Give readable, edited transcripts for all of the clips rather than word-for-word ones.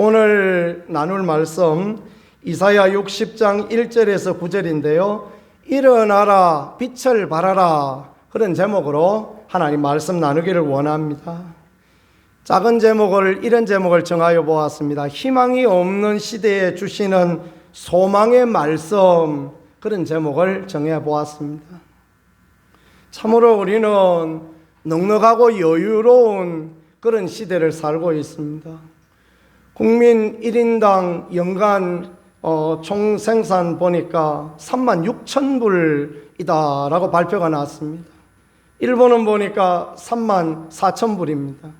오늘 나눌 말씀 이사야 60장 1절에서 9절인데요. 일어나라 빛을 발하라, 그런 제목으로 하나님 말씀 나누기를 원합니다. 작은 제목을, 이런 제목을 정하여 보았습니다. 희망이 없는 시대에 주시는 소망의 말씀, 그런 제목을 정해 보았습니다. 참으로 우리는 넉넉하고 여유로운 그런 시대를 살고 있습니다. 국민 1인당 연간 총생산 보니까 36,000불이다 라고 발표가 나왔습니다. 일본은 보니까 34,000불입니다.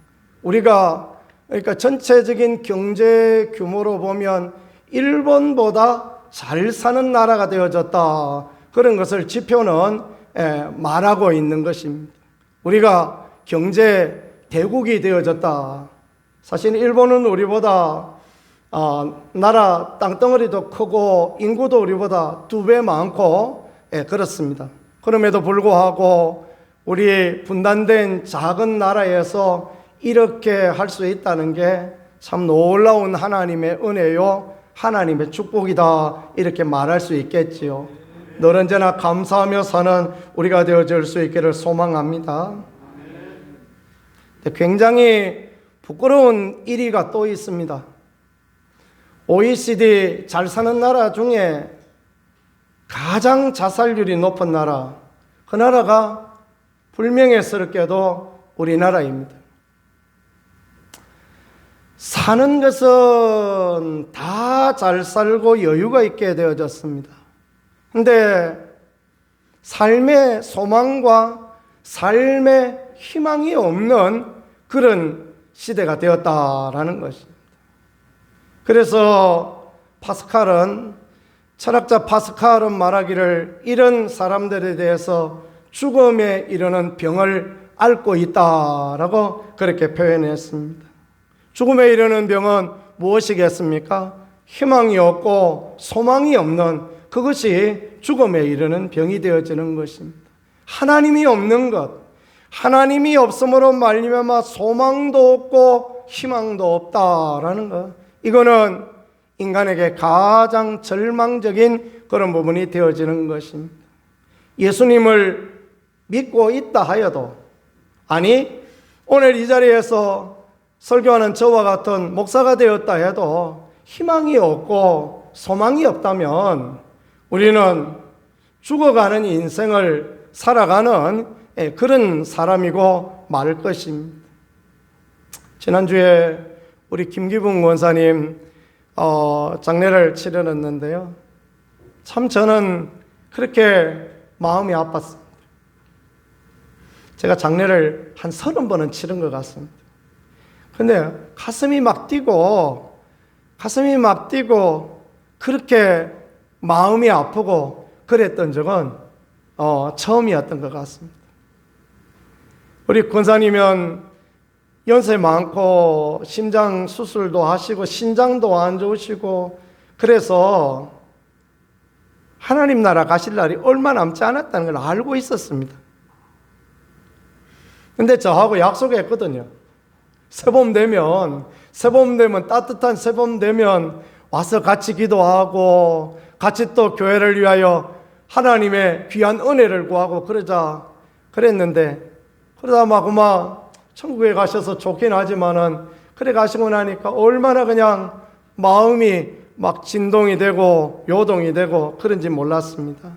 우리가 그러니까 전체적인 경제 규모로 보면 일본보다 잘 사는 나라가 되어졌다, 그런 것을 지표는 말하고 있는 것입니다. 우리가 경제 대국이 되어졌다. 사실 일본은 우리보다 나라 땅덩어리도 크고 인구도 우리보다 2배 많고 그렇습니다. 그럼에도 불구하고 우리 분단된 작은 나라에서 이렇게 할 수 있다는 게 참 놀라운 하나님의 은혜요, 하나님의 축복이다, 이렇게 말할 수 있겠지요. 늘 언제나 감사하며 사는 우리가 되어질 수 있기를 소망합니다. 굉장히 부끄러운 1위가 또 있습니다. OECD 잘 사는 나라 중에 가장 자살률이 높은 나라, 그 나라가 불명예스럽게도 우리나라입니다. 사는 것은 다 잘 살고 여유가 있게 되어졌습니다. 근데 삶의 소망과 삶의 희망이 없는 그런 시대가 되었다라는 것입니다. 그래서 철학자 파스칼은 말하기를 이런 사람들에 대해서 죽음에 이르는 병을 앓고 있다라고 그렇게 표현했습니다. 죽음에 이르는 병은 무엇이겠습니까? 희망이 없고 소망이 없는, 그것이 죽음에 이르는 병이 되어지는 것입니다. 하나님이 없는 것, 하나님이 없음으로 말미암아 소망도 없고 희망도 없다라는 것, 이거는 인간에게 가장 절망적인 그런 부분이 되어지는 것입니다. 예수님을 믿고 있다 하여도, 아니 오늘 이 자리에서 설교하는 저와 같은 목사가 되었다 해도 희망이 없고 소망이 없다면 우리는 죽어가는 인생을 살아가는 그런 사람이고 말 것입니다. 지난주에 우리 김기붕 원사님 장례를 치러냈는데요, 참 저는 그렇게 마음이 아팠습니다. 제가 장례를 한 30번은 치른 것 같습니다. 근데 가슴이 막 뛰고 그렇게 마음이 아프고 그랬던 적은 처음이었던 것 같습니다. 우리 권사님은 연세 많고 심장 수술도 하시고 신장도 안 좋으시고 그래서 하나님 나라 가실 날이 얼마 남지 않았다는 걸 알고 있었습니다. 근데 저하고 약속했거든요. 새봄 되면 따뜻한 새봄 되면 와서 같이 기도하고 같이 또 교회를 위하여 하나님의 귀한 은혜를 구하고 그랬는데, 그러다 막 천국에 가셔서 좋긴 하지만은 그래 가시고 나니까 얼마나 그냥 마음이 막 진동이 되고 요동이 되고 그런지 몰랐습니다.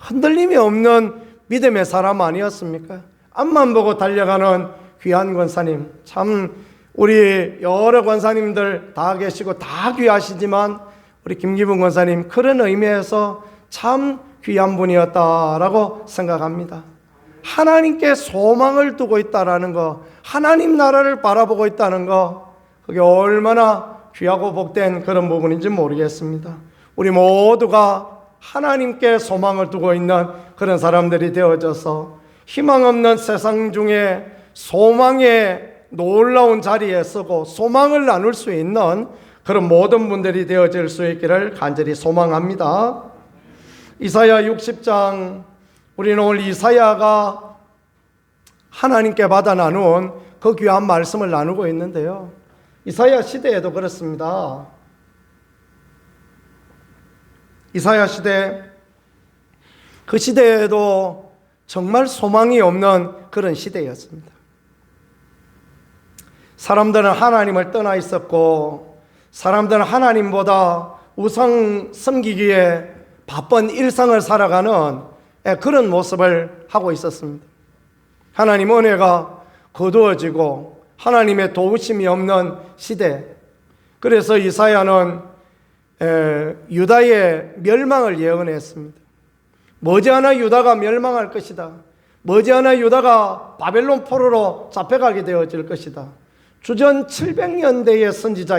흔들림이 없는 믿음의 사람 아니었습니까? 앞만 보고 달려가는 귀한 권사님, 참 우리 여러 권사님들 다 계시고 다 귀하시지만 우리 김기붕 권사님 그런 의미에서 참 귀한 분이었다라고 생각합니다. 하나님께 소망을 두고 있다라는 거, 하나님 나라를 바라보고 있다는 거, 그게 얼마나 귀하고 복된 그런 부분인지 모르겠습니다. 우리 모두가 하나님께 소망을 두고 있는 그런 사람들이 되어져서 희망 없는 세상 중에 소망의 놀라운 자리에 서고 소망을 나눌 수 있는 그런 모든 분들이 되어질 수 있기를 간절히 소망합니다. 이사야 60장, 우리는 오늘 이사야가 하나님께 받아 나눈 그 귀한 말씀을 나누고 있는데요, 이사야 시대에도 그렇습니다. 이사야 시대, 그 시대에도 정말 소망이 없는 그런 시대였습니다. 사람들은 하나님을 떠나 있었고, 사람들은 하나님보다 우상 섬기기에 바쁜 일상을 살아가는 그런 모습을 하고 있었습니다. 하나님 은혜가 거두어지고 하나님의 도우심이 없는 시대. 그래서 이사야는 유다의 멸망을 예언했습니다. 머지않아 유다가 멸망할 것이다. 머지않아 유다가 바벨론 포로로 잡혀가게 되어질 것이다. 주전 700년대의 선지자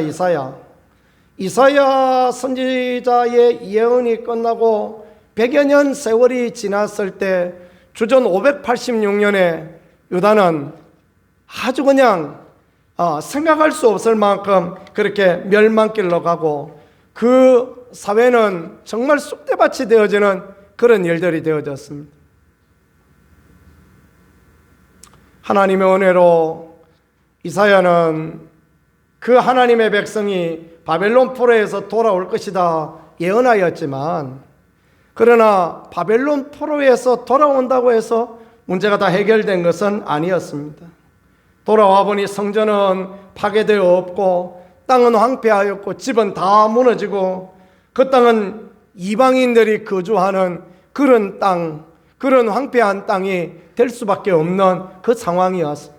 이사야 선지자의 예언이 끝나고 100여 년 세월이 지났을 때 주전 586년에 유다는 아주 그냥 생각할 수 없을 만큼 그렇게 멸망길로 가고, 그 사회는 정말 쑥대밭이 되어지는 그런 일들이 되어졌습니다. 하나님의 은혜로 이사야는 그 하나님의 백성이 바벨론 포로에서 돌아올 것이다 예언하였지만, 그러나 바벨론 포로에서 돌아온다고 해서 문제가 다 해결된 것은 아니었습니다. 돌아와 보니 성전은 파괴되어 없고, 땅은 황폐하였고, 집은 다 무너지고, 그 땅은 이방인들이 거주하는 그런 땅, 그런 황폐한 땅이 될 수밖에 없는 그 상황이었습니다.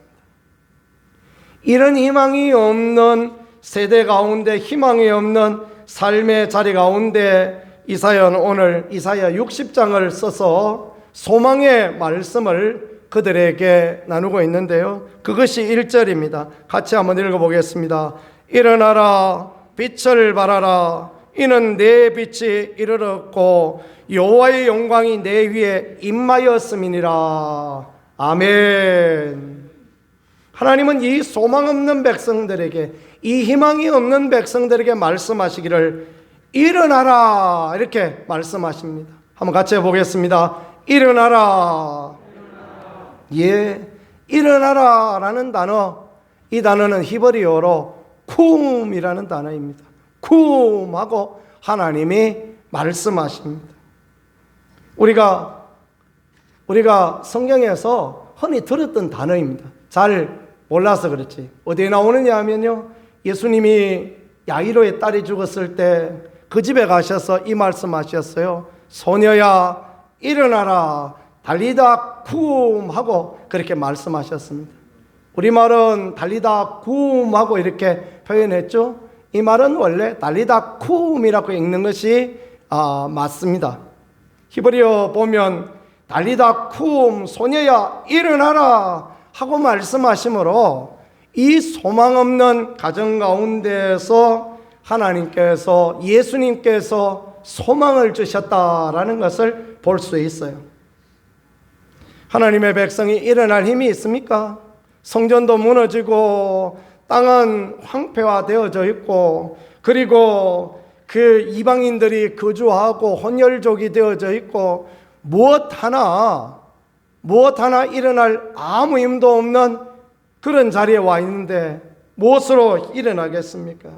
이런 희망이 없는 세대 가운데, 희망이 없는 삶의 자리 가운데 이사야는 오늘 이사야 60장을 써서 소망의 말씀을 그들에게 나누고 있는데요, 그것이 1절입니다. 같이 한번 읽어보겠습니다. 일어나라, 빛을 발하라. 이는 내 빛이 이르렀고 여호와의 영광이 내 위에 임하였음이니라. 아멘. 하나님은 이 소망 없는 백성들에게, 이 희망이 없는 백성들에게 말씀하시기를 일어나라 이렇게 말씀하십니다. 한번 같이 해보겠습니다. 일어나라. 예, 일어나라라는 단어, 이 단어는 히브리어로 쿰이라는 단어입니다. 쿰하고 하나님이 말씀하십니다. 우리가 성경에서 흔히 들었던 단어입니다. 잘 몰라서 그렇지. 어디에 나오느냐 하면요, 예수님이 야이로의 딸이 죽었을 때 그 집에 가셔서 이 말씀하셨어요. 소녀야 일어나라, 달리다 쿰 하고 그렇게 말씀하셨습니다. 우리말은 달리다 쿰 하고 이렇게 표현했죠. 이 말은 원래 달리다 쿰이라고 읽는 것이 맞습니다. 히브리어 보면 달리다 쿰, 소녀야 일어나라 하고 말씀하시므로 이 소망 없는 가정 가운데에서 하나님께서, 예수님께서 소망을 주셨다라는 것을 볼 수 있어요. 하나님의 백성이 일어날 힘이 있습니까? 성전도 무너지고 땅은 황폐화되어져 있고, 그리고 그 이방인들이 거주하고 혼혈족이 되어져 있고, 무엇 하나 일어날 아무 힘도 없는 그런 자리에 와 있는데 무엇으로 일어나겠습니까?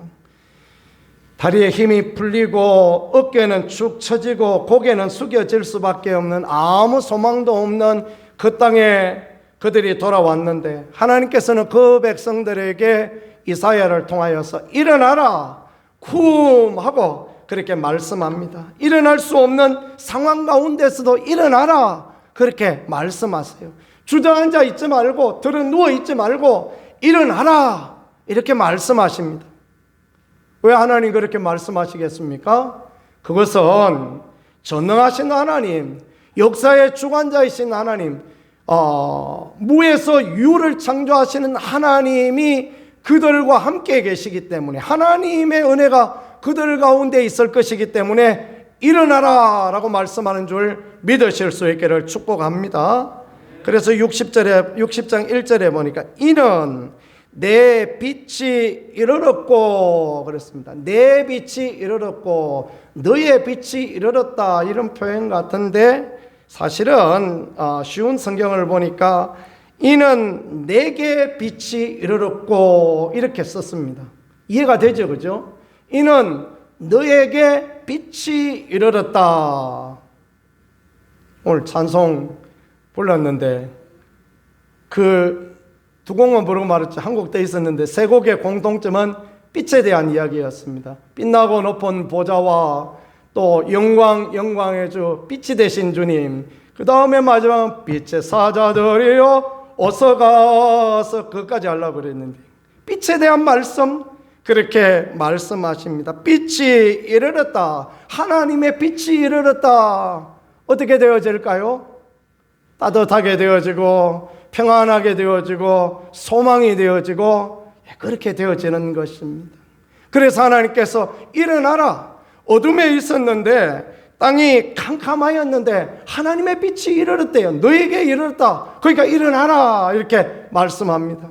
다리에 힘이 풀리고 어깨는 축 처지고 고개는 숙여질 수밖에 없는, 아무 소망도 없는 그 땅에 그들이 돌아왔는데, 하나님께서는 그 백성들에게 이사야를 통하여서 일어나라 쿰 하고 그렇게 말씀합니다. 일어날 수 없는 상황 가운데서도 일어나라 그렇게 말씀하세요. 주저앉아 있지 말고, 들어 누워 있지 말고 일어나라 이렇게 말씀하십니다. 왜 하나님 그렇게 말씀하시겠습니까? 그것은 전능하신 하나님, 역사의 주관자이신 하나님, 무에서 유를 창조하시는 하나님이 그들과 함께 계시기 때문에, 하나님의 은혜가 그들 가운데 있을 것이기 때문에 일어나라 라고 말씀하는 줄 믿으실 수 있기를 축복합니다. 그래서 60장 1절에 보니까 이는 내 빛이 이르렀고 그랬습니다. 내 빛이 이르렀고 너의 빛이 이르렀다, 이런 표현 같은데, 사실은 쉬운 성경을 보니까 이는 내게 빛이 이르렀고 이렇게 썼습니다. 이해가 되죠, 그죠? 이는 너에게 빛이 이르렀다. 오늘 찬송 불렀는데 그 두 곡만 부르고 말았죠. 한 곡 더 있었는데 세 곡의 공통점은 빛에 대한 이야기였습니다. 빛나고 높은 보좌와 또 영광의 주 빛이 되신 주님, 그 다음에 마지막 빛의 사자들이여 어서 가서 그까지 하려고 그랬는데 빛에 대한 말씀 그렇게 말씀하십니다. 빛이 이르렀다. 하나님의 빛이 이르렀다. 어떻게 되어질까요? 따뜻하게 되어지고 평안하게 되어지고 소망이 되어지고 그렇게 되어지는 것입니다. 그래서 하나님께서 일어나라. 어둠에 있었는데 땅이 캄캄하였는데 하나님의 빛이 이르렀대요. 너에게 이르렀다. 그러니까 일어나라 이렇게 말씀합니다.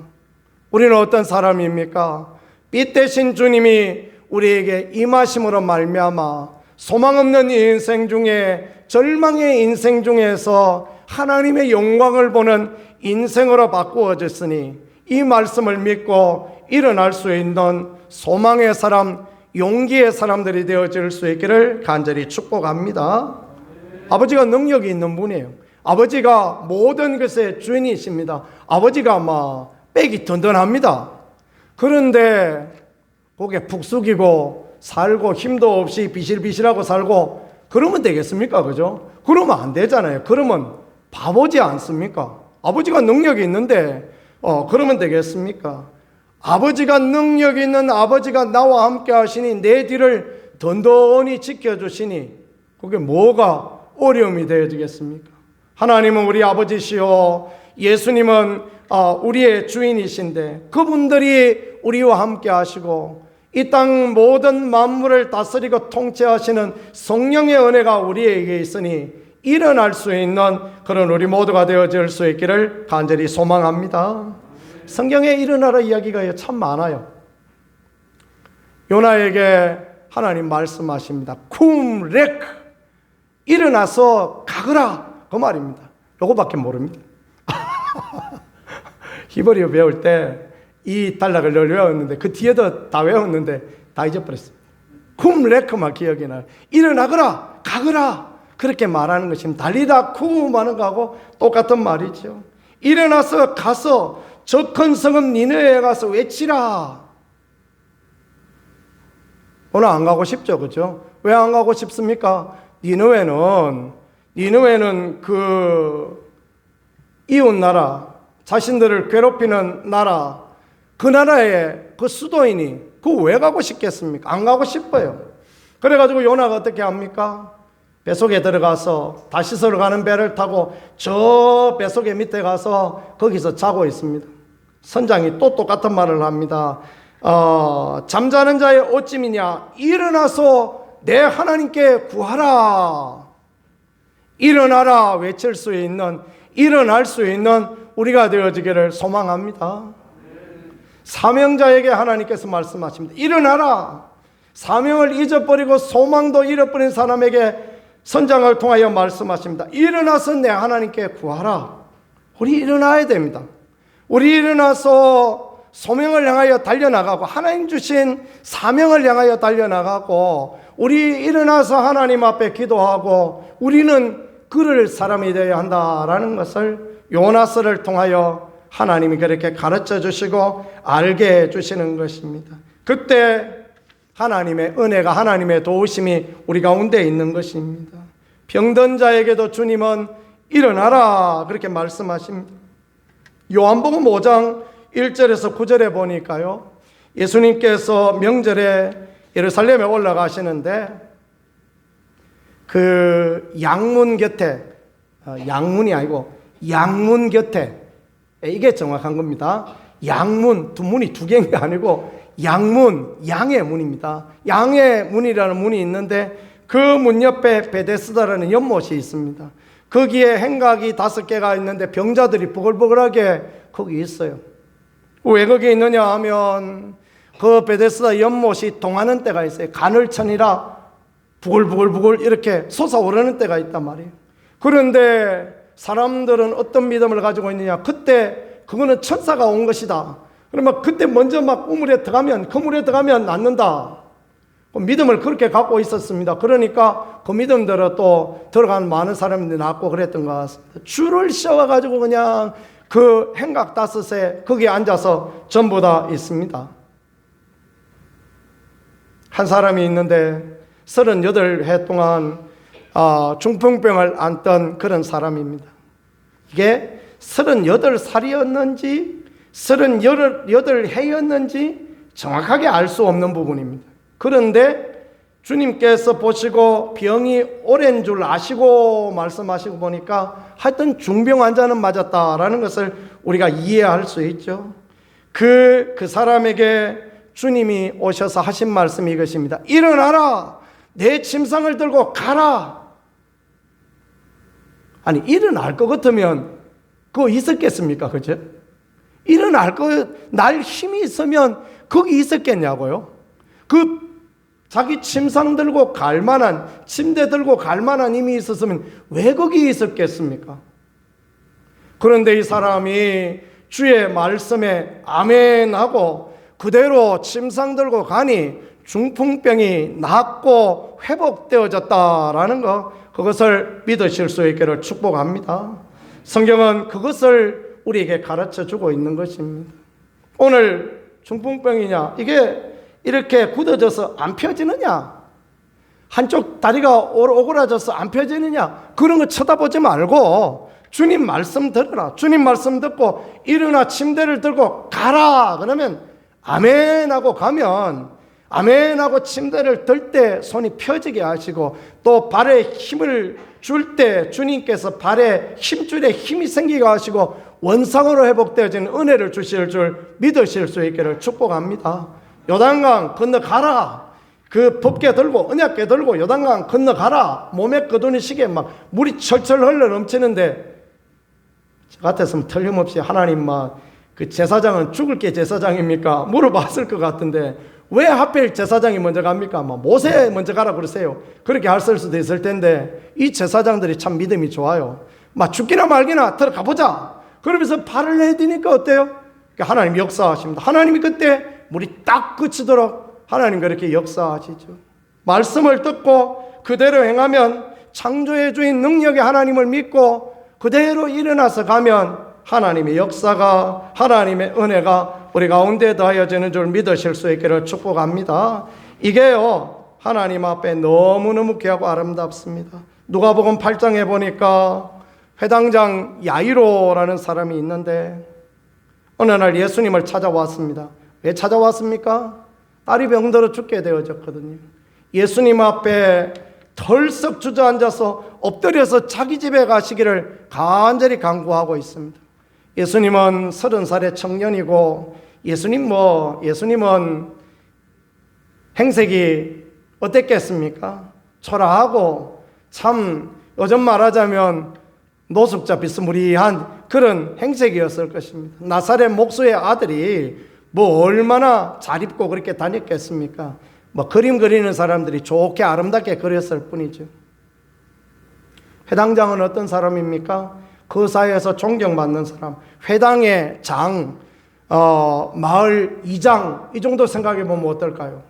우리는 어떤 사람입니까? 빛 대신 주님이 우리에게 임하심으로 말미암아 소망 없는 이 인생 중에 절망의 인생 중에서 하나님의 영광을 보는 인생으로 바꾸어졌으니 이 말씀을 믿고 일어날 수 있는 소망의 사람, 용기의 사람들이 되어질 수 있기를 간절히 축복합니다. 아버지가 능력이 있는 분이에요. 아버지가 모든 것의 주인이십니다. 아버지가 백이 든든합니다. 그런데 고개 푹 숙이고 살고 힘도 없이 비실비실하고 살고 그러면 되겠습니까? 그죠? 그러면 안 되잖아요. 그러면 바보지 않습니까? 아버지가 능력이 있는데 그러면 되겠습니까? 아버지가 능력이 있는 아버지가 나와 함께 하시니 내 뒤를 든든히 지켜주시니 그게 뭐가 어려움이 되어지겠습니까? 하나님은 우리 아버지시요 예수님은 우리의 주인이신데 그분들이 우리와 함께 하시고 이 땅 모든 만물을 다스리고 통치하시는 성령의 은혜가 우리에게 있으니 일어날 수 있는 그런 우리 모두가 되어질 수 있기를 간절히 소망합니다. 성경에 일어나라 이야기가 참 많아요. 요나에게 하나님 말씀하십니다. 쿰 렉 일어나서 가거라 그 말입니다. 요거밖에 모릅니다. 히브리어 배울 때 이 단락을 늘 외웠는데 그 뒤에도 다 외웠는데 다 잊어버렸어요. 쿰 렉만 기억이 나요. 일어나거라 가거라 그렇게 말하는 것입니다. 달리다 쿰 하는 거하고 똑같은 말이죠. 일어나서 가서 저 큰 성읍 니느웨에 가서 외치라. 오늘 안 가고 싶죠, 그죠? 왜 안 가고 싶습니까? 니느웨는 그 이웃 나라, 자신들을 괴롭히는 나라, 그 나라의 그 수도인이 그 왜 가고 싶겠습니까? 안 가고 싶어요. 그래가지고 요나가 어떻게 합니까? 뱃속에 들어가서 다시스로 가는 배를 타고 저 뱃속에 밑에 가서 거기서 자고 있습니다. 선장이 또 똑같은 말을 합니다. 잠자는 자의 어찌미냐 일어나서 내 하나님께 구하라. 일어나라 외칠 수 있는 일어날 수 있는 우리가 되어지기를 소망합니다. 사명자에게 하나님께서 말씀하십니다. 일어나라. 사명을 잊어버리고 소망도 잃어버린 사람에게 선장을 통하여 말씀하십니다. 일어나서 내 하나님께 구하라. 우리 일어나야 됩니다. 우리 일어나서 소명을 향하여 달려나가고 하나님 주신 사명을 향하여 달려나가고 우리 일어나서 하나님 앞에 기도하고 우리는 그럴 사람이 되어야 한다라는 것을 요나서를 통하여 하나님이 그렇게 가르쳐 주시고 알게 해 주시는 것입니다. 그때 하나님의 은혜가 하나님의 도우심이 우리 가운데 있는 것입니다. 병든 자에게도 주님은 일어나라 그렇게 말씀하십니다. 요한복음 5장 1절에서 9절에 보니까요. 예수님께서 명절에 예루살렘에 올라가시는데 그 양문 곁에 양문이 아니고 양문 곁에 이게 정확한 겁니다. 양문 두 문이 두 개인 게 아니고 양문 양의 문입니다. 양의 문이라는 문이 있는데 그 문 옆에 베데스다라는 연못이 있습니다. 거기에 행각이 5개가 있는데 병자들이 부글부글하게 거기 있어요. 왜 거기 있느냐 하면 그 베데스다 연못이 동하는 때가 있어요. 간헐천이라 부글부글 이렇게 솟아오르는 때가 있단 말이에요. 그런데 사람들은 어떤 믿음을 가지고 있느냐? 그때 그거는 천사가 온 것이다. 그러면 그때 먼저 막 우물에 들어가면, 그 물에 들어가면 낫는다. 믿음을 그렇게 갖고 있었습니다. 그러니까 그 믿음대로 또 들어간 많은 사람들이 낫고 그랬던 것 같습니다. 줄을 씌워가지고 그냥 그 행각 다섯에 거기에 앉아서 전부 다 있습니다. 한 사람이 있는데 38해 동안 중풍병을 앓던 그런 사람입니다. 이게 38살이었는지 38해였는지 정확하게 알 수 없는 부분입니다. 그런데 주님께서 보시고 병이 오랜 줄 아시고 말씀하시고 보니까 하여튼 중병 환자는 맞았다라는 것을 우리가 이해할 수 있죠. 그 사람에게 주님이 오셔서 하신 말씀이 이것입니다. 일어나라, 내 침상을 들고 가라. 아니, 일어날 것 같으면 그거 있었겠습니까? 그죠? 일어날 날 힘이 있으면 거기 있었겠냐고요? 자기 침상 들고 갈 만한, 침대 들고 갈 만한 힘이 있었으면 왜 거기 있었겠습니까? 그런데 이 사람이 주의 말씀에 아멘 하고 그대로 침상 들고 가니 중풍병이 낫고 회복되어졌다라는 것, 그것을 믿으실 수 있기를 축복합니다. 성경은 그것을 우리에게 가르쳐 주고 있는 것입니다. 오늘 중풍병이냐, 이게 이렇게 굳어져서 안 펴지느냐, 한쪽 다리가 오그라져서 안 펴지느냐, 그런 거 쳐다보지 말고 주님 말씀 들으라. 주님 말씀 듣고 일어나 침대를 들고 가라. 그러면 아멘 하고 가면, 아멘 하고 침대를 들 때 손이 펴지게 하시고, 또 발에 힘을 줄 때 주님께서 발에 힘줄에 힘이 생기게 하시고 원상으로 회복되어지는 은혜를 주실 줄 믿으실 수 있기를 축복합니다. 요단강 건너가라. 그 법궤 들고 언약궤 들고 요단강 건너가라. 몸에 거두는 시기에 막 물이 철철 흘러 넘치는데, 저 같았으면 틀림없이 하나님 그 제사장은 죽을 게 제사장입니까? 물어봤을 것 같은데 왜 하필 제사장이 먼저 갑니까? 모세 먼저 가라 그러세요. 그렇게 할 수도 있을 텐데 이 제사장들이 참 믿음이 좋아요. 죽기나 말기나 들어가 보자. 그러면서 발을 내디니까 어때요? 하나님 역사하십니다. 하나님이 그때 물이 딱 그치도록 하나님 그렇게 역사하시죠. 말씀을 듣고 그대로 행하면, 창조의 주인 능력의 하나님을 믿고 그대로 일어나서 가면 하나님의 역사가, 하나님의 은혜가 우리 가운데 더하여지는 줄 믿으실 수 있기를 축복합니다. 이게요, 하나님 앞에 너무너무 귀하고 아름답습니다. 누가복음 8장에 보니까 회당장 야이로라는 사람이 있는데 어느 날 예수님을 찾아왔습니다. 왜 찾아왔습니까? 딸이 병들어 죽게 되어졌거든요. 예수님 앞에 덜썩 주저앉아서 엎드려서 자기 집에 가시기를 간절히 간구하고 있습니다. 예수님은 30살의 청년이고, 예수님은 행색이 어땠겠습니까? 초라하고 참 요즘 말하자면 노숙자 비스무리한 그런 행색이었을 것입니다. 나사렛 목수의 아들이 얼마나 잘 입고 그렇게 다녔겠습니까? 그림 그리는 사람들이 좋게 아름답게 그렸을 뿐이죠. 회당장은 어떤 사람입니까? 그 사회에서 존경받는 사람, 회당의 장, 마을 이장, 이 정도 생각해 보면 어떨까요?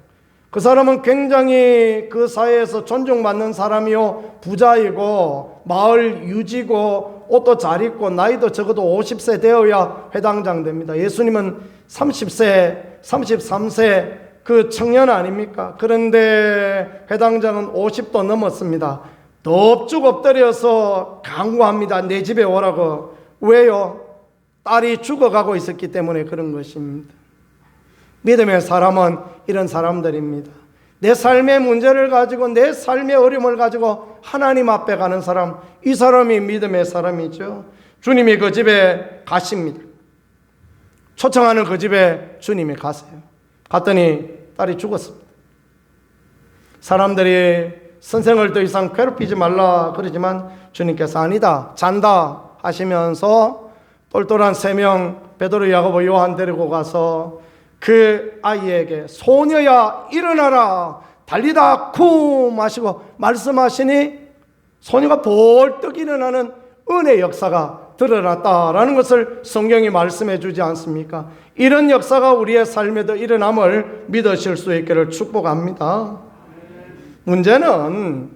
그 사람은 굉장히 그 사회에서 존중받는 사람이요, 부자이고 마을 유지고 옷도 잘 입고 나이도 적어도 50세 되어야 회당장 됩니다. 예수님은 30세, 33세 그 청년 아닙니까? 그런데 회당장은 50도 넘었습니다. 넙죽 엎드려서 강구합니다. 내 집에 오라고. 왜요? 딸이 죽어가고 있었기 때문에 그런 것입니다. 믿음의 사람은 이런 사람들입니다. 내 삶의 문제를 가지고, 내 삶의 어려움을 가지고 하나님 앞에 가는 사람, 이 사람이 믿음의 사람이죠. 주님이 그 집에 가십니다. 초청하는 그 집에 주님이 가세요. 갔더니 딸이 죽었습니다. 사람들이 선생을 더 이상 괴롭히지 말라 그러지만 주님께서 아니다, 잔다 하시면서 똘똘한 3명 베드로, 야고보, 요한 데리고 가서 그 아이에게 소녀야 일어나라 달리다 쿰 하시고 말씀하시니 소녀가 벌떡 일어나는 은혜 역사가 드러났다라는 것을 성경이 말씀해 주지 않습니까? 이런 역사가 우리의 삶에도 일어남을 믿으실 수 있기를 축복합니다. 문제는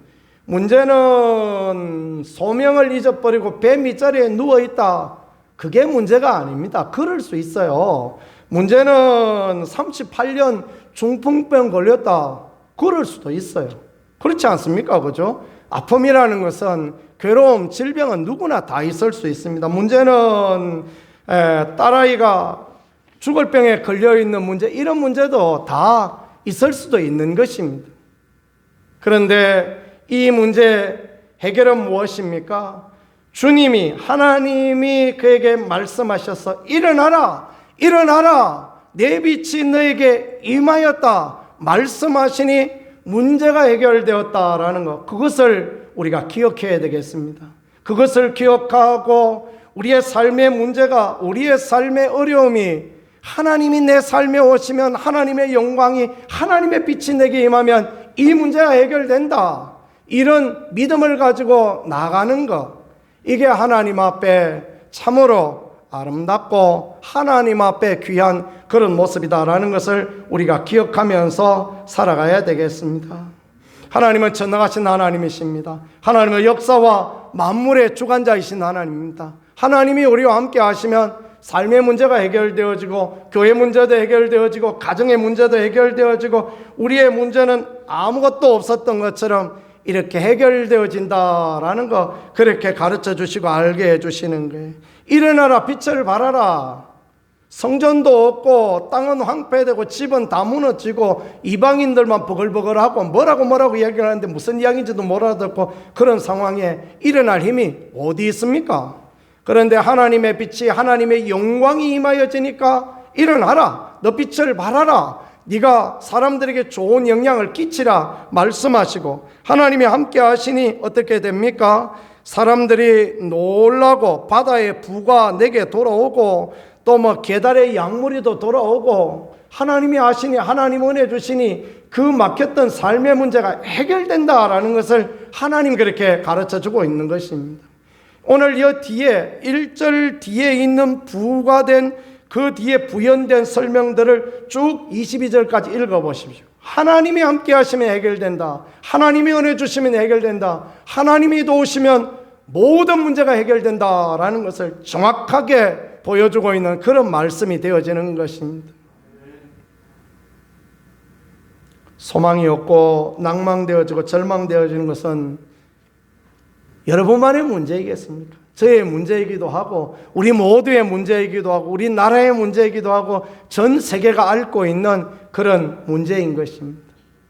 소명을 잊어버리고 배 밑자리에 누워있다. 그게 문제가 아닙니다. 그럴 수 있어요. 문제는 38년 중풍병 걸렸다. 그럴 수도 있어요. 그렇지 않습니까? 그죠? 아픔이라는 것은 괴로움, 질병은 누구나 다 있을 수 있습니다. 문제는 딸아이가 죽을 병에 걸려있는 문제, 이런 문제도 다 있을 수도 있는 것입니다. 그런데 이 문제 해결은 무엇입니까? 하나님이 그에게 말씀하셔서 일어나라, 일어나라, 내 빛이 너에게 임하였다 말씀하시니 문제가 해결되었다라는 것, 그것을 우리가 기억해야 되겠습니다. 그것을 기억하고 우리의 삶의 문제가, 우리의 삶의 어려움이 하나님이 내 삶에 오시면, 하나님의 영광이, 하나님의 빛이 내게 임하면 이 문제가 해결된다, 이런 믿음을 가지고 나가는 것, 이게 하나님 앞에 참으로 아름답고 하나님 앞에 귀한 그런 모습이다라는 것을 우리가 기억하면서 살아가야 되겠습니다. 하나님은 전능하신 하나님이십니다. 하나님은 역사와 만물의 주관자이신 하나님입니다. 하나님이 우리와 함께 하시면 삶의 문제가 해결되어지고, 교회 문제도 해결되어지고, 가정의 문제도 해결되어지고, 우리의 문제는 아무것도 없었던 것처럼 이렇게 해결되어진다라는 거, 그렇게 가르쳐 주시고 알게 해 주시는 거예요. 일어나라, 빛을 발하라. 성전도 없고 땅은 황폐되고 집은 다 무너지고 이방인들만 버글버글하고 뭐라고 얘기를 하는데 무슨 이야기인지도 못 알아듣고, 그런 상황에 일어날 힘이 어디 있습니까? 그런데 하나님의 빛이, 하나님의 영광이 임하여지니까 일어나라, 너 빛을 발하라, 네가 사람들에게 좋은 영향을 끼치라 말씀하시고, 하나님이 함께 하시니 어떻게 됩니까? 사람들이 놀라고 바다의 부가 내게 돌아오고, 또 뭐 계달의 양무리도 돌아오고, 하나님이 하시니, 하나님 은혜 주시니 그 막혔던 삶의 문제가 해결된다라는 것을 하나님 그렇게 가르쳐 주고 있는 것입니다. 오늘 이 뒤에 1절 뒤에 있는 부가 된 그 뒤에 부연된 설명들을 쭉 22절까지 읽어보십시오. 하나님이 함께 하시면 해결된다, 하나님이 은혜 주시면 해결된다, 하나님이 도우시면 모든 문제가 해결된다라는 것을 정확하게 보여주고 있는 그런 말씀이 되어지는 것입니다. 소망이 없고 낭망되어지고 절망되어지는 것은 여러분만의 문제이겠습니까? 저의 문제이기도 하고, 우리 모두의 문제이기도 하고, 우리 나라의 문제이기도 하고, 전 세계가 앓고 있는 그런 문제인 것입니다.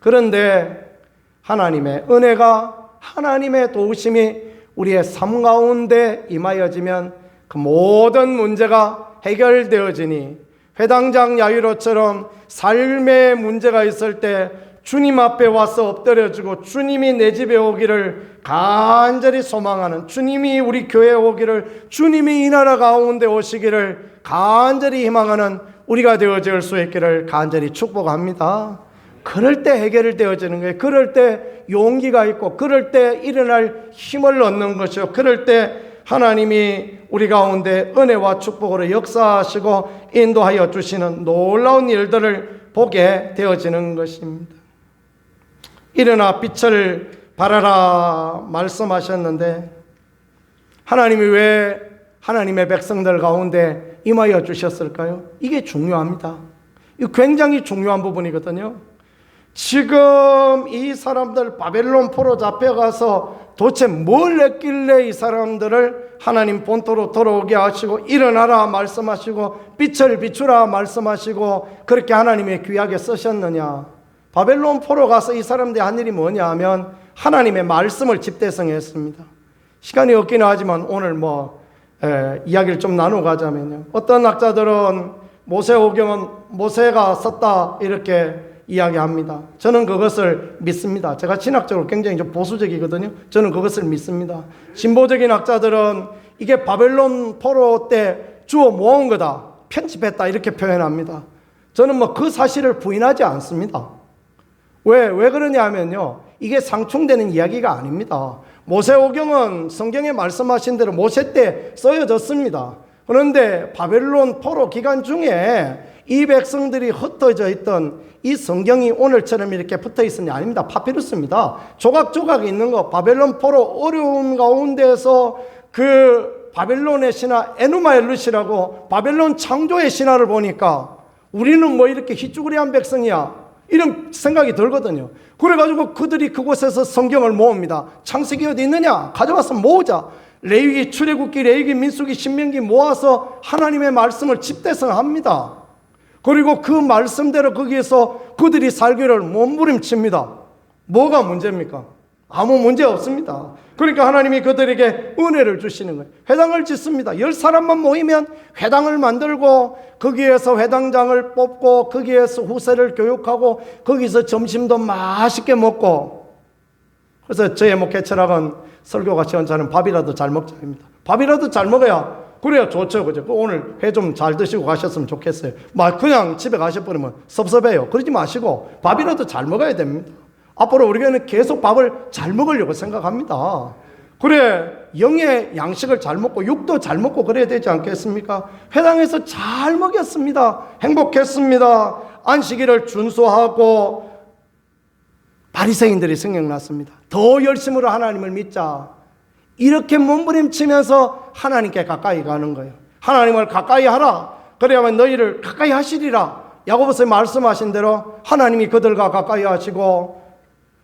그런데 하나님의 은혜가, 하나님의 도우심이 우리의 삶 가운데 임하여지면 그 모든 문제가 해결되어지니, 회당장 야이로처럼 삶의 문제가 있을 때 주님 앞에 와서 엎드려지고 주님이 내 집에 오기를 간절히 소망하는, 주님이 우리 교회에 오기를, 주님이 이 나라 가운데 오시기를 간절히 희망하는 우리가 되어질 수 있기를 간절히 축복합니다. 그럴 때 해결되어지는 거예요. 그럴 때 용기가 있고, 그럴 때 일어날 힘을 얻는 것이요, 그럴 때 하나님이 우리 가운데 은혜와 축복으로 역사하시고 인도하여 주시는 놀라운 일들을 보게 되어지는 것입니다. 일어나 빛을 발하라 말씀하셨는데, 하나님이 왜 하나님의 백성들 가운데 임하여 주셨을까요? 이게 중요합니다. 이 굉장히 중요한 부분이거든요. 지금 이 사람들 바벨론 포로 잡혀가서 도대체 뭘 했길래 이 사람들을 하나님 본토로 돌아오게 하시고 일어나라 말씀하시고 빛을 비추라 말씀하시고 그렇게 하나님의 귀하게 쓰셨느냐? 바벨론 포로 가서 이 사람들이 한 일이 뭐냐 하면 하나님의 말씀을 집대성했습니다. 시간이 없기는 하지만 오늘 이야기를 좀 나누가자면요, 어떤 학자들은 모세오경은 모세가 썼다 이렇게 이야기합니다. 저는 그것을 믿습니다. 제가 신학적으로 굉장히 좀 보수적이거든요. 저는 그것을 믿습니다. 진보적인 학자들은 이게 바벨론 포로 때 주워 모은 거다, 편집했다 이렇게 표현합니다. 저는 그 사실을 부인하지 않습니다. 왜 그러냐 하면요, 이게 상충되는 이야기가 아닙니다. 모세오경은 성경에 말씀하신 대로 모세 때 쓰여졌습니다. 그런데 바벨론 포로 기간 중에 이 백성들이 흩어져 있던 이 성경이 오늘처럼 이렇게 붙어 있으니 아닙니다. 파피루스입니다. 조각조각 있는 거. 바벨론 포로 어려운 가운데서 그 바벨론의 신화 에누마 엘루시라고 바벨론 창조의 신화를 보니까 우리는 뭐 이렇게 희쭈그리한 백성이야 이런 생각이 들거든요. 그래가지고 그들이 그곳에서 성경을 모읍니다. 창세기 어디 있느냐? 가져와서 모으자. 레위기, 출애굽기, 레위기, 민수기, 신명기 모아서 하나님의 말씀을 집대성합니다. 그리고 그 말씀대로 거기에서 그들이 살기를 몸부림칩니다. 뭐가 문제입니까? 아무 문제 없습니다. 그러니까 하나님이 그들에게 은혜를 주시는 거예요. 회당을 짓습니다. 10사람만 모이면 회당을 만들고 거기에서 회당장을 뽑고 거기에서 후세를 교육하고 거기서 점심도 맛있게 먹고. 그래서 저의 목회 철학은 설교가 시원찮은 밥이라도 잘 먹자입니다. 밥이라도 잘 먹어야 그래야 좋죠. 그죠? 오늘 회 좀 잘 드시고 가셨으면 좋겠어요. 막 그냥 집에 가셔버리면 섭섭해요. 그러지 마시고 밥이라도 잘 먹어야 됩니다. 앞으로 우리는 계속 밥을 잘 먹으려고 생각합니다. 그래, 영의 양식을 잘 먹고 육도 잘 먹고 그래야 되지 않겠습니까? 회당에서 잘 먹였습니다. 행복했습니다. 안식일을 준수하고 바리새인들이 생각났습니다. 더 열심으로 하나님을 믿자. 이렇게 몸부림치면서 하나님께 가까이 가는 거예요. 하나님을 가까이 하라. 그래야만 너희를 가까이 하시리라. 야고보서에 말씀하신 대로 하나님이 그들과 가까이 하시고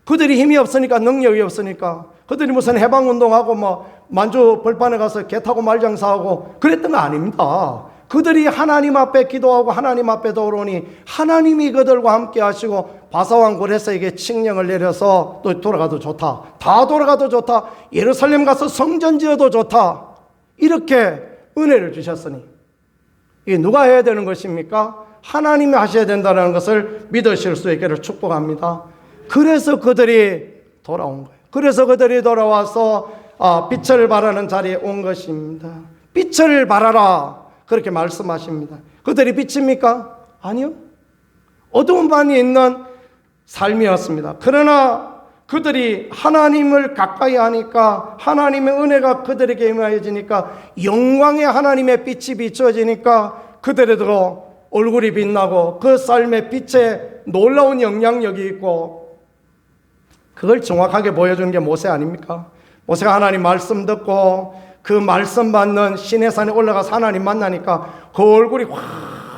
그들이 힘이 없으니까 능력이 없으니까 그들이 무슨 해방운동하고 뭐 만주 벌판에 가서 개 타고 말장사하고 그랬던 거 아닙니다. 그들이 하나님 앞에 기도하고 하나님 앞에 돌아오니 하나님이 그들과 함께 하시고 바사왕 고레스에게 칙령을 내려서 또 돌아가도 좋다. 다 돌아가도 좋다. 예루살렘 가서 성전 지어도 좋다. 이렇게 은혜를 주셨으니 이게 누가 해야 되는 것입니까? 하나님이 하셔야 된다는 것을 믿으실 수 있기를 축복합니다. 그래서 그들이 돌아온 거예요. 그래서 그들이 돌아와서 빛을 발하는 자리에 온 것입니다. 빛을 발하라. 그렇게 말씀하십니다. 그들이 빛입니까? 아니요. 어두움만이 있는 삶이었습니다. 그러나 그들이 하나님을 가까이 하니까 하나님의 은혜가 그들에게 임하여지니까 영광의 하나님의 빛이 비추어지니까 그들에도 얼굴이 빛나고 그 삶의 빛에 놀라운 영향력이 있고 그걸 정확하게 보여주는 게 모세 아닙니까? 모세가 하나님 말씀 듣고 그 말씀 받는 시내산에 올라가서 하나님 만나니까 그 얼굴이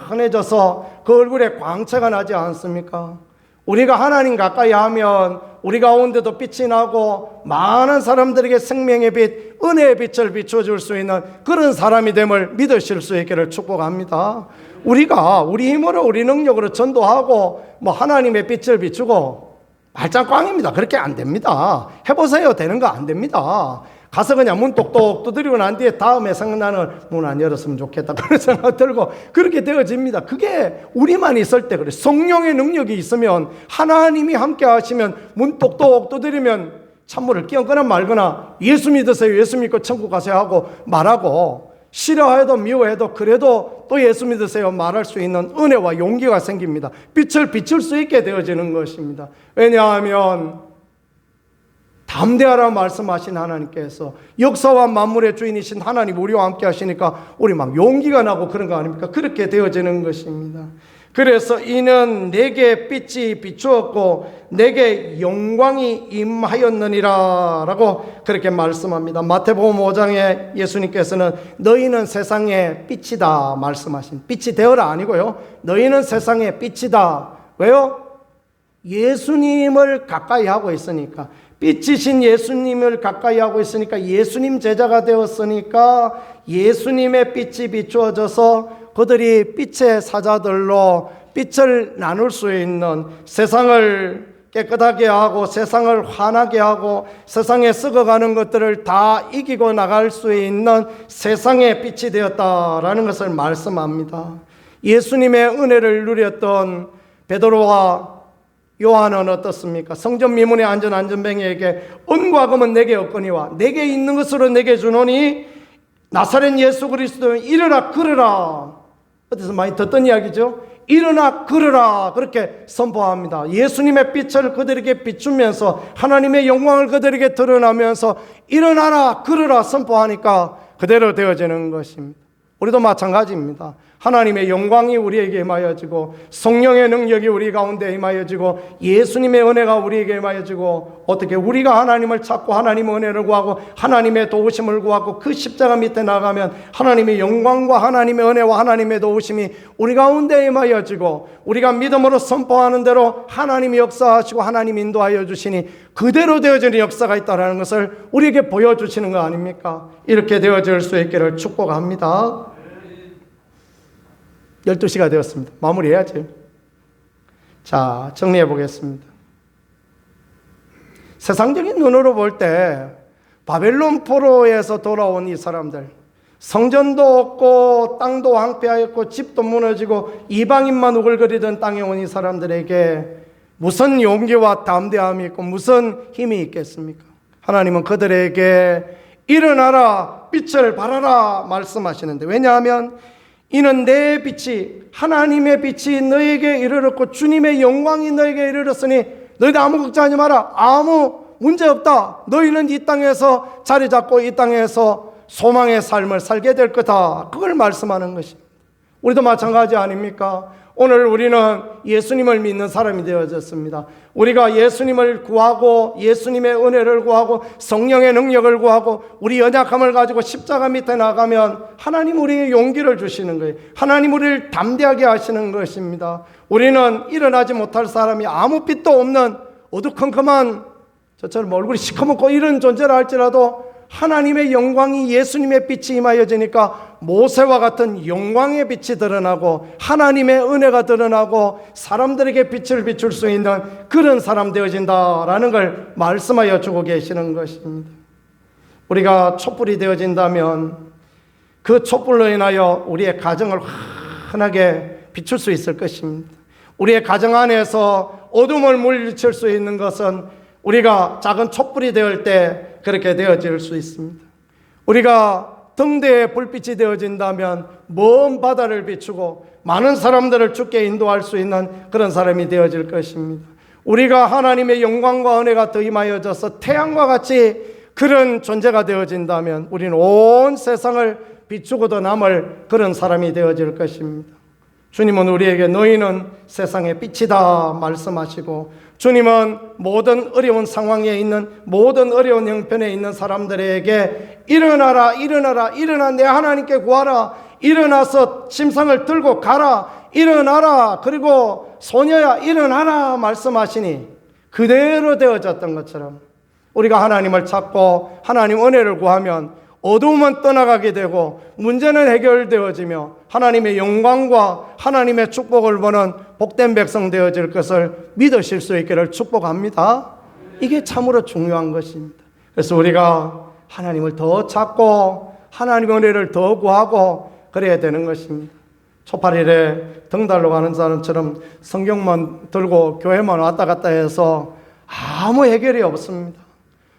환해져서 그 얼굴에 광채가 나지 않습니까? 우리가 하나님 가까이 하면 우리 가운데도 빛이 나고 많은 사람들에게 생명의 빛, 은혜의 빛을 비춰줄 수 있는 그런 사람이 됨을 믿으실 수 있기를 축복합니다. 우리가 우리 힘으로 우리 능력으로 전도하고 뭐 하나님의 빛을 비추고 말짱꽝입니다. 그렇게 안 됩니다. 해보세요. 되는 거 안 됩니다. 가서 그냥 문 똑똑 두드리고 난 뒤에 다음에 생각나는 문 안 열었으면 좋겠다 그런 생각 들고 그렇게 되어집니다. 그게 우리만 있을 때 그래. 성령의 능력이 있으면 하나님이 함께 하시면 문 똑똑 두드리면 찬물을 끼얹거나 말거나 예수 믿으세요. 예수 믿고 천국 가세요 하고 말하고 싫어해도 미워해도 그래도 또 예수 믿으세요 말할 수 있는 은혜와 용기가 생깁니다. 빛을 비출 수 있게 되어지는 것입니다. 왜냐하면 담대하라 말씀하신 하나님께서 역사와 만물의 주인이신 하나님 우리와 함께 하시니까 우리 막 용기가 나고 그런 거 아닙니까? 그렇게 되어지는 것입니다. 그래서 이는 내게 빛이 비추었고 내게 영광이 임하였느니라 라고 그렇게 말씀합니다. 마태복음 5장에 예수님께서는 너희는 세상의 빛이다 말씀하신 빛이 되어라 아니고요. 너희는 세상의 빛이다. 왜요? 예수님을 가까이 하고 있으니까 빛이신 예수님을 가까이 하고 있으니까 예수님 제자가 되었으니까 예수님의 빛이 비추어져서 그들이 빛의 사자들로 빛을 나눌 수 있는 세상을 깨끗하게 하고 세상을 환하게 하고 세상에 썩어가는 것들을 다 이기고 나갈 수 있는 세상의 빛이 되었다라는 것을 말씀합니다. 예수님의 은혜를 누렸던 베드로와 요한은 어떻습니까? 성전 미문에 앉은 안전뱅이에게 은과 금은 내게 없거니와 내게 있는 것으로 내게 주노니 나사렛 예수 그리스도 이르라 걸으라. 어디서 많이 듣던 이야기죠? 일어나 걸으라 그렇게 선포합니다. 예수님의 빛을 그들에게 비추면서 하나님의 영광을 그들에게 드러나면서 일어나라 걸으라 선포하니까 그대로 되어지는 것입니다. 우리도 마찬가지입니다. 하나님의 영광이 우리에게 임하여지고 성령의 능력이 우리 가운데 임하여지고 예수님의 은혜가 우리에게 임하여지고 어떻게 우리가 하나님을 찾고 하나님의 은혜를 구하고 하나님의 도우심을 구하고 그 십자가 밑에 나가면 하나님의 영광과 하나님의 은혜와 하나님의 도우심이 우리 가운데 임하여지고 우리가 믿음으로 선포하는 대로 하나님이 역사하시고 하나님이 인도하여 주시니 그대로 되어지는 역사가 있다는 것을 우리에게 보여주시는 거 아닙니까? 이렇게 되어질 수 있기를 축복합니다. 12시가 되었습니다. 마무리해야지. 자, 정리해 보겠습니다. 세상적인 눈으로 볼 때 바벨론 포로에서 돌아온 이 사람들, 성전도 없고 땅도 황폐하였고 집도 무너지고 이방인만 우글거리던 땅에 온 이 사람들에게 무슨 용기와 담대함이 있고 무슨 힘이 있겠습니까? 하나님은 그들에게 일어나라 빛을 발하라 말씀하시는데, 왜냐하면 이는 내 빛이 하나님의 빛이 너에게 이르렀고 주님의 영광이 너에게 이르렀으니 너희들 아무 걱정하지 마라. 아무 문제 없다. 너희는 이 땅에서 자리 잡고 이 땅에서 소망의 삶을 살게 될 거다. 그걸 말씀하는 것입니다. 우리도 마찬가지 아닙니까? 오늘 우리는 예수님을 믿는 사람이 되어졌습니다. 우리가 예수님을 구하고 예수님의 은혜를 구하고 성령의 능력을 구하고 우리 연약함을 가지고 십자가 밑에 나가면 하나님 우리에게 용기를 주시는 거예요. 하나님 우리를 담대하게 하시는 것입니다. 우리는 일어나지 못할 사람이 아무 빛도 없는 어두컴컴한 저처럼 얼굴이 시커멓고 이런 존재라 할지라도 하나님의 영광이 예수님의 빛이 임하여지니까 모세와 같은 영광의 빛이 드러나고 하나님의 은혜가 드러나고 사람들에게 빛을 비출 수 있는 그런 사람 되어진다라는 걸 말씀하여 주고 계시는 것입니다. 우리가 촛불이 되어진다면 그 촛불로 인하여 우리의 가정을 환하게 비출 수 있을 것입니다. 우리의 가정 안에서 어둠을 물리칠 수 있는 것은 우리가 작은 촛불이 되을 때 그렇게 되어질 수 있습니다. 우리가 등대에 불빛이 되어진다면 먼 바다를 비추고 많은 사람들을 주께 인도할 수 있는 그런 사람이 되어질 것입니다. 우리가 하나님의 영광과 은혜가 더 임하여져서 태양과 같이 그런 존재가 되어진다면 우리는 온 세상을 비추고도 남을 그런 사람이 되어질 것입니다. 주님은 우리에게 너희는 세상의 빛이다 말씀하시고, 주님은 모든 어려운 상황에 있는 모든 어려운 형편에 있는 사람들에게 일어나라 일어나라 일어나 내 하나님께 구하라, 일어나서 침상을 들고 가라, 일어나라, 그리고 소녀야 일어나라 말씀하시니 그대로 되어졌던 것처럼 우리가 하나님을 찾고 하나님 은혜를 구하면 어두움은 떠나가게 되고 문제는 해결되어지며 하나님의 영광과 하나님의 축복을 보는 복된 백성 되어질 것을 믿으실 수 있기를 축복합니다. 이게 참으로 중요한 것입니다. 그래서 우리가 하나님을 더 찾고 하나님의 은혜를 더 구하고 그래야 되는 것입니다. 초파일에 등달로 가는 사람처럼 성경만 들고 교회만 왔다 갔다 해서 아무 해결이 없습니다.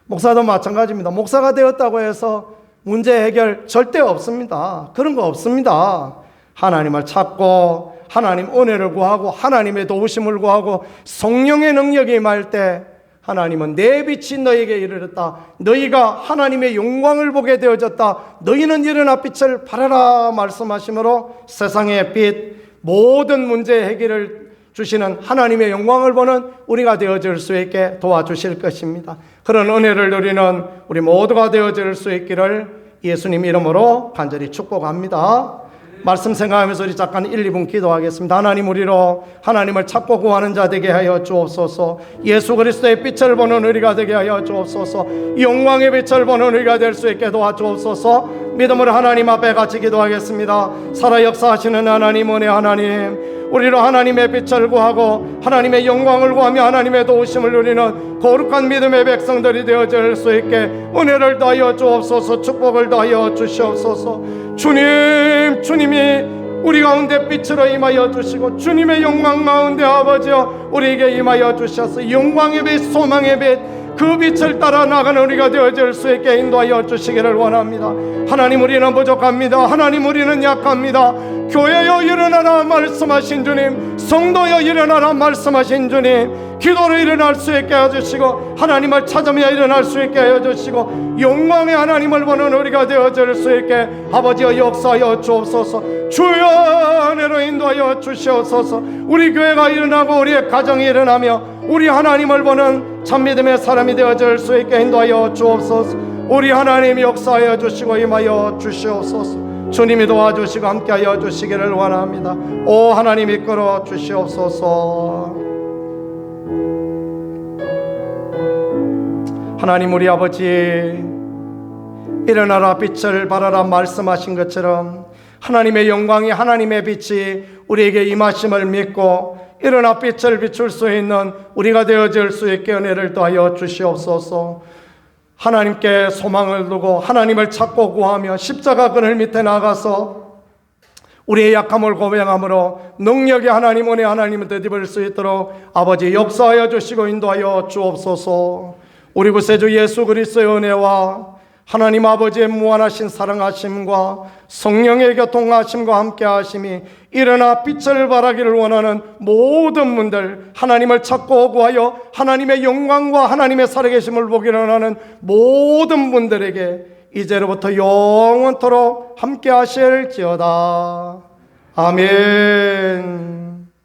목사도 마찬가지입니다. 목사가 되었다고 해서 문제 해결 절대 없습니다. 그런 거 없습니다. 하나님을 찾고 하나님 은혜를 구하고 하나님의 도우심을 구하고 성령의 능력이 임할 때 하나님은 내 빛이 너에게 이르렀다. 너희가 하나님의 영광을 보게 되어졌다. 너희는 일어나 빛을 발하라 말씀하시므로 세상의 빛, 모든 문제 해결을 주시는 하나님의 영광을 보는 우리가 되어질 수 있게 도와주실 것입니다. 그런 은혜를 누리는 우리 모두가 되어질 수 있기를 예수님 이름으로 간절히 축복합니다. 말씀 생각하면서 우리 잠깐 1, 2분 기도하겠습니다. 하나님, 우리로 하나님을 찾고 구하는 자 되게 하여 주옵소서. 예수 그리스도의 빛을 보는 우리가 되게 하여 주옵소서. 영광의 빛을 보는 우리가 될 수 있게 도와주옵소서. 믿음으로 하나님 앞에 같이 기도하겠습니다. 살아 역사하시는 하나님, 은혜 하나님, 우리로 하나님의 빛을 구하고 하나님의 영광을 구하며 하나님의 도우심을 누리는 거룩한 믿음의 백성들이 되어질 수 있게 은혜를 더하여 주옵소서. 축복을 더하여 주시옵소서. 주님, 주님이 우리 가운데 빛으로 임하여 주시고 주님의 영광 가운데 아버지여 우리에게 임하여 주셔서 영광의 빛, 소망의 빛, 그 빛을 따라 나가는 우리가 되어질 수 있게 인도하여 주시기를 원합니다. 하나님, 우리는 부족합니다. 하나님, 우리는 약합니다. 교회여 일어나라 말씀하신 주님, 성도여 일어나라 말씀하신 주님, 기도로 일어날 수 있게 해주시고 하나님을 찾으며 일어날 수 있게 해주시고 영광의 하나님을 보는 우리가 되어질 수 있게 아버지여 역사하여 주옵소서. 주여 은혜로 인도하여 주시옵소서. 우리 교회가 일어나고 우리의 가정이 일어나며 우리 하나님을 보는 참믿음의 사람이 되어질 수 있게 인도하여 주옵소서. 우리 하나님 역사하여 주시고 임하여 주시옵소서. 주님이 도와주시고 함께하여 주시기를 원합니다. 오 하나님 이끌어 주시옵소서. 하나님, 우리 아버지, 일어나라 빛을 발하라 말씀하신 것처럼 하나님의 영광이, 하나님의 빛이 우리에게 임하심을 믿고 일어나 빛을 비출 수 있는 우리가 되어질 수 있게 은혜를 더하여 주시옵소서. 하나님께 소망을 두고 하나님을 찾고 구하며 십자가 그늘 밑에 나가서 우리의 약함을 고백함으로 능력의 하나님, 은혜의 하나님을 되짚을 수 있도록 아버지 역사하여 주시고 인도하여 주옵소서. 우리 구세주 예수 그리스도의 은혜와 하나님 아버지의 무한하신 사랑하심과 성령의 교통하심과 함께하심이 일어나 빛을 발하기를 원하는 모든 분들, 하나님을 찾고 구하여 하나님의 영광과 하나님의 살아계심을 보기를 원하는 모든 분들에게 이제로부터 영원토록 함께하실지어다. 아멘.